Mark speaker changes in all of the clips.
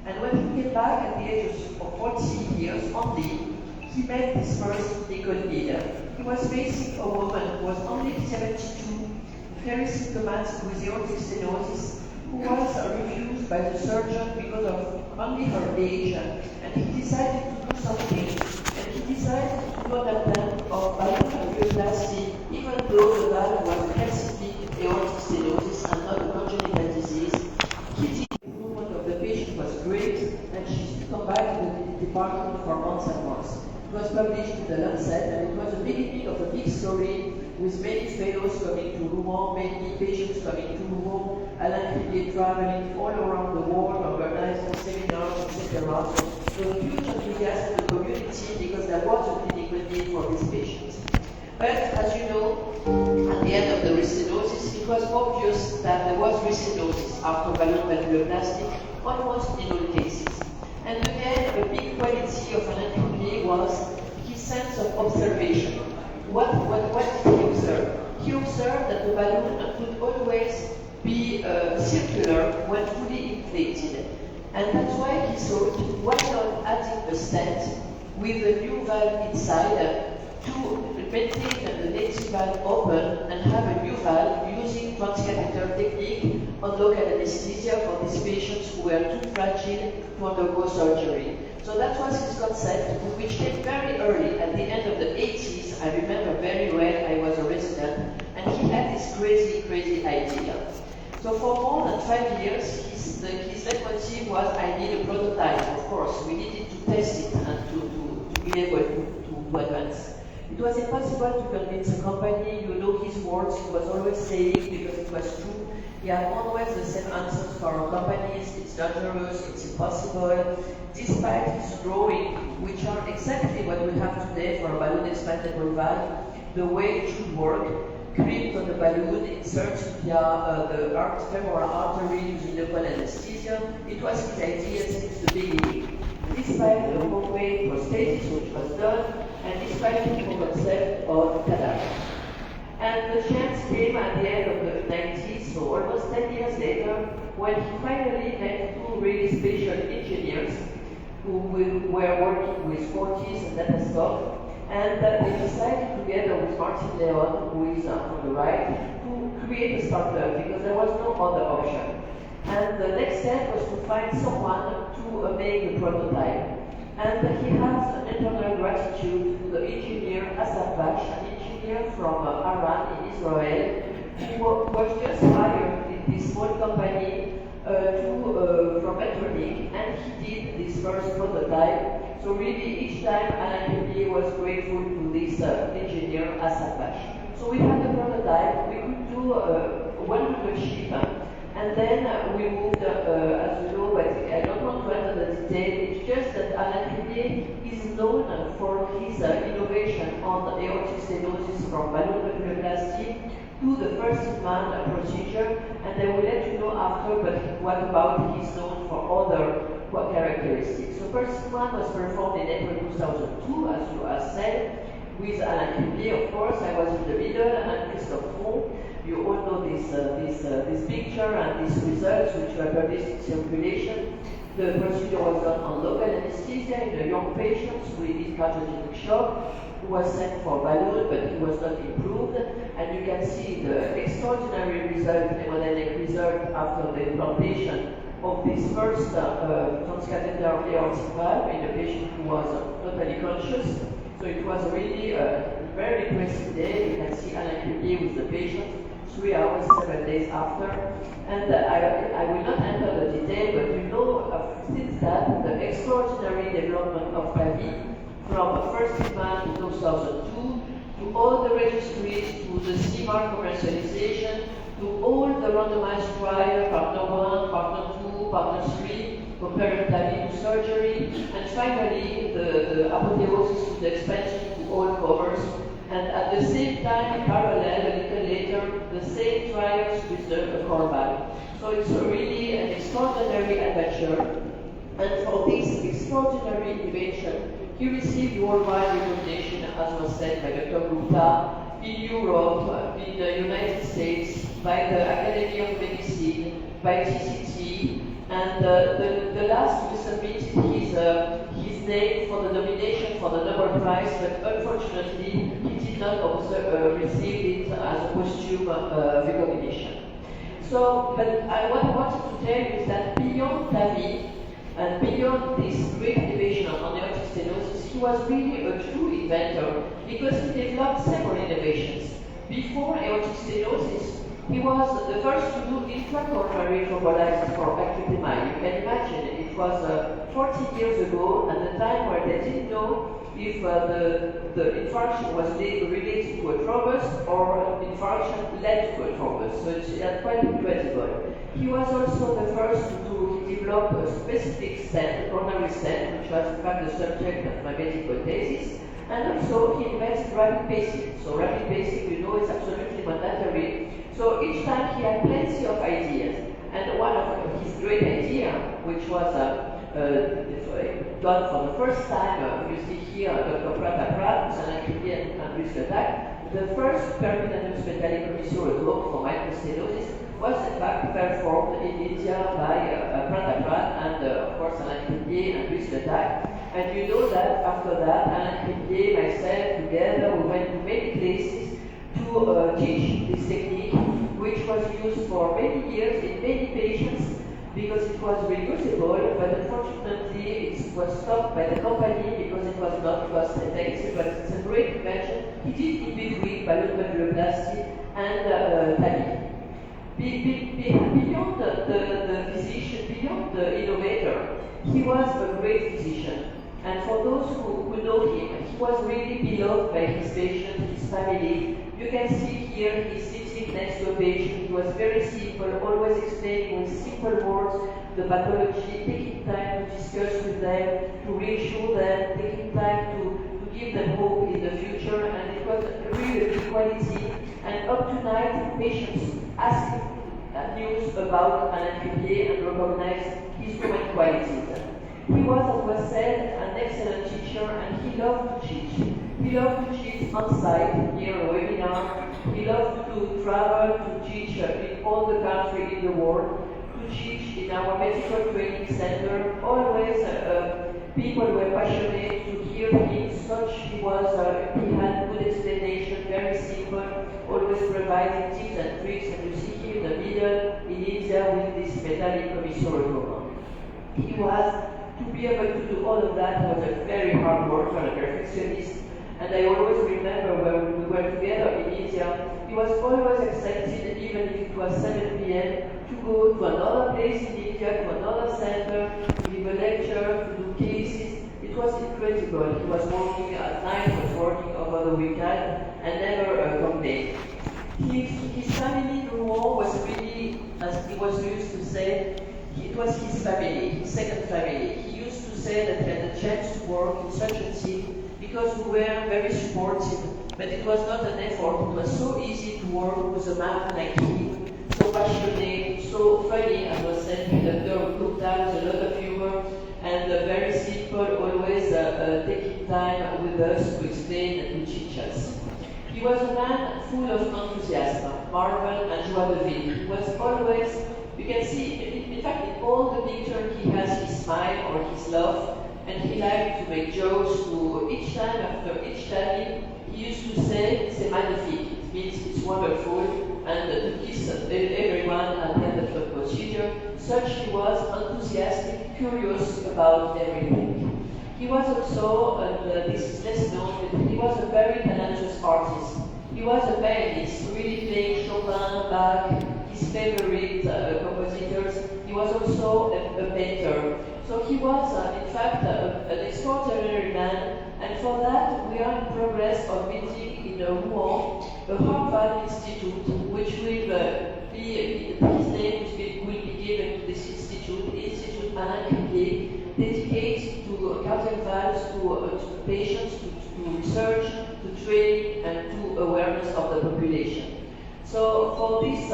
Speaker 1: And when he came back at the age of 40 years only, he met this first legal leader. He was facing a woman who was only 72, very symptomatic with aortic stenosis, who was refused by the surgeon because of only her age, and he decided to do something, and he decided to do an attempt of balloonoplasty, even though the valve was classic aortic stenosis and not a congenital disease. The improvement of the patient was great, and she used to come back to the department for months and months. It was published in the Lancet, and it was the beginning of a big story with many fellows coming to Rouen, many patients coming to Rouen, Alain Cribier traveling all around the world, organizing seminars, etc. So huge enthusiasm in the community because there was a clinical need for these patients. But as you know, at the end of the restenosis, it was obvious that there was restenosis after balloon valvuloplasty, almost in all cases. And again, a big quality of Alain Cribier was his sense of observation. What did he observe? He observed that the balloon could always be circular when fully inflated. And that's why he thought, why not adding a stent with a new valve inside to maintain the native valve open and have a new valve using transcatheter technique on local anesthesia for these patients who were too fragile to undergo surgery. So that was his concept, which came very early, at the end of the 80s. I remember very well, I was a resident, and he had this crazy idea. So for more than 5 years, his leitmotif was, I need a prototype. Of course, we needed to test it and to be able to advance. It was impossible to convince a company. You know his words, he was always saying, because it was true, he had always the same answers for our companies: it's dangerous, it's impossible. Despite his drawing, which are exactly what we have today for a balloon expandable valve, the way it should work, crimped on the balloon, inserted via the femoral artery using local anesthesia, it was his idea since the beginning. Despite the homemade prosthesis which was done, and despite the concept of cadaver. And the chance came at the end of the 90s, so almost 10 years later, when he finally met two really special engineers who were working with Fortis and Datascope, and they decided together with Martin Leon, who is on the right, to create a startup because there was no other option. And the next step was to find someone to make the prototype. And he has an eternal gratitude to the engineer Asaf Bash, an engineer from Aran in Israel, who was just hired in this small company from Medtronic, and he did this first prototype. So really, each time Alain Cribier was grateful to this engineer Asaf Bash. So we had a prototype. We could do 100 sheep. And then we moved, as you know, but I don't want to enter the detail. It's just that Alain Cribier is known for his innovation on aortic stenosis from balloon valvuloplasty to the first-in-man procedure. And I will let you know after, but what about he's known for other characteristics. So first-in-man was performed in April 2002, as you have said, with Alain Cribier, of course. I was in the middle, and Christophe Font. You all know this picture and these results which were published in circulation. The procedure was done on local anesthesia in a young patient who needed cardiogenic shock, who was sent for balloon, but he was not improved. And you can see the extraordinary result, hemodynamic result after the implantation of this first transcatheter aortic valve in a patient who was totally conscious. So it was really a very impressive day. You can see Alain Cribier with the patient 3 hours, 7 days after. And I will not enter the detail, but you know since that the extraordinary development of TAVI from first-in-man in 2002 to all the registries, to the CMAR commercialization, to all the randomized trial, partner 1, partner 2, partner 3, comparing TAVI to surgery, and finally the apotheosis to the expansion to all comers. And at the same time, in parallel, a little later, the same trials with the core valve. So it's really an extraordinary adventure. And for this extraordinary innovation, he received worldwide recognition, as was said by Dr. Gupta, in Europe, in the United States, by the Academy of Medicine, by TCT, And the last we submitted his name for the nomination for the Nobel Prize, but unfortunately he did not receive it as a posthumous recognition. So, but what I wanted to tell you is that beyond TAVI and beyond this great innovation on aortic stenosis, he was really a true inventor because he developed several innovations. Before aortic stenosis, he was the first to do intracoronary thrombolysis for acute MI. You can imagine it was 40 years ago, at the time where they didn't know if the infarction was related to a thrombus or infarction led to a thrombus. So it's quite incredible. He was also the first to develop a specific stent, a coronary stent, which was in fact the subject of my medical thesis. And also he invented rapid pacing. So rapid pacing, you know, is absolutely mandatory. So each time he had plenty of ideas. And one of his great ideas, which was done for the first time, you see here Dr. Rath, and Cribier and Gupta15.11.24, the first permanent hospitalic commission for microstenosis was in fact performed in India by Rath and of course Alain Cribier and Gupta15.11. And you know that after that, Alain Cribier, myself, together, we went to many places to teach this technique, which was used for many years in many patients because it was reusable, but unfortunately it was stopped by the company because it was not cost effective, but it's a great invention. He did in between ballonvalvuloplasty and TAVI. Beyond the physician, beyond the innovator, he was a great physician. And for those who know him, he was really beloved by his patients, his family. You can see here he's sitting next to a patient. He was very simple, always explaining with simple words the pathology, taking time to discuss with them, to reassure them, taking time to give them hope in the future. And it was really a good quality. And up to tonight, patients ask news about Alain Cribier and recognize his human qualities. He was, as was said, an excellent teacher, and he loved to teach. He loved to teach on site, near a webinar. He loved to travel to teach in all the countries in the world, to teach in our medical training center. Always people were passionate to hear him. He had good explanation, very simple, always providing tips and tricks. And you see him in the middle in India with this metallic commission. He was, to be able to do all of that, was a very hard worker, a perfectionist. And I always remember when we were together in India, he was always accepted, even if it was 7 p.m., to go to another place in India, to another center, to give a lecture, to do cases. It was incredible. He was working at night, was working over the weekend, and never complained. His family in Rouen was really, as he was used to say, it was his family, his second family. He used to say that he had a chance to work in such a team because we were very supportive, but it was not an effort. It was so easy to work with a man like him, so passionate, so funny, as was said, Dr. Gupta, with a lot of humor, and very simple, always taking time with us to explain and to teach us. He was a man full of enthusiasm, marvel, and joie de vivre. He was always, you can see, in fact, in all the pictures, he has his smile or his laugh, and he liked to make jokes to each time, after each time, he used to say, c'est magnifique, it means it's wonderful, and to kiss everyone at the end of the procedure. Such he was enthusiastic, curious about everything. He was also, and this is less known, but he was a very talented artist. He was a violinist, really playing Chopin, Bach, his favorite compositors. He was also a painter. So he was, in fact, an extraordinary man, and for that we are in progress of meeting in Rouen a Harvard Institute, which will be, his name will be given to this institute, Institute Alain Cribier, dedicated to cardiac valves, to patients, to research, to training, and to awareness of the population. So for this,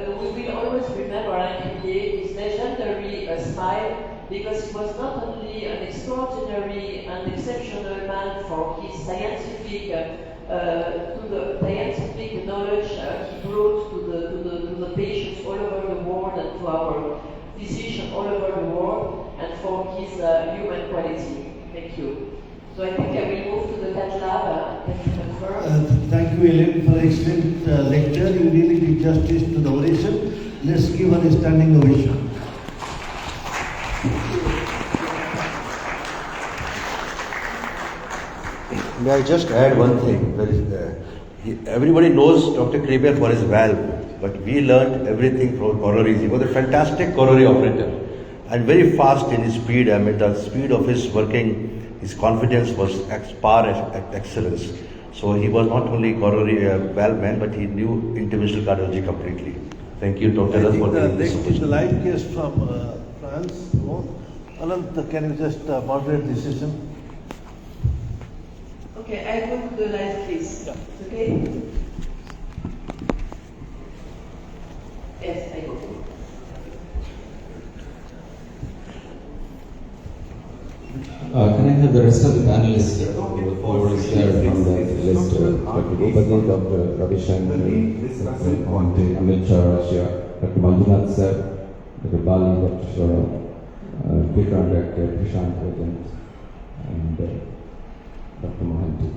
Speaker 1: we will always remember Alain Cribier, his legendary smile, because he was not only an extraordinary and exceptional man for his scientific knowledge he brought to the patients all over the world and to our musicians all over the world and for his human quality. Thank you. So I think I will move to the Cat Lab.
Speaker 2: Thank you, Helene, for excellent lecture. You really did justice to the oration. Let's give her a standing ovation.
Speaker 3: May I just add one thing? Everybody knows Dr. Cribier for his valve, but we learned everything from corollaries. He was a fantastic corollary operator and very fast in his speed. I mean, the speed of his working, his confidence was par excellence. So he was not only corollary valve man, but he knew interventional cardiology completely. Thank you, Dr. Rath, for taking this
Speaker 2: Next is the live case from France. Anant, can you just moderate the session?
Speaker 1: Okay, I go to the live case. Okay? Yes, I go.
Speaker 4: Can I have the rest of the panelists who is there from the list? Dr. Gupta, Dr. Ravi Shankar, Dr. Amit Charashia, Dr. Manjunath sir, Dr. Bali, Dr. Vikram, Dr. Prashant, and Dr. Mohanty.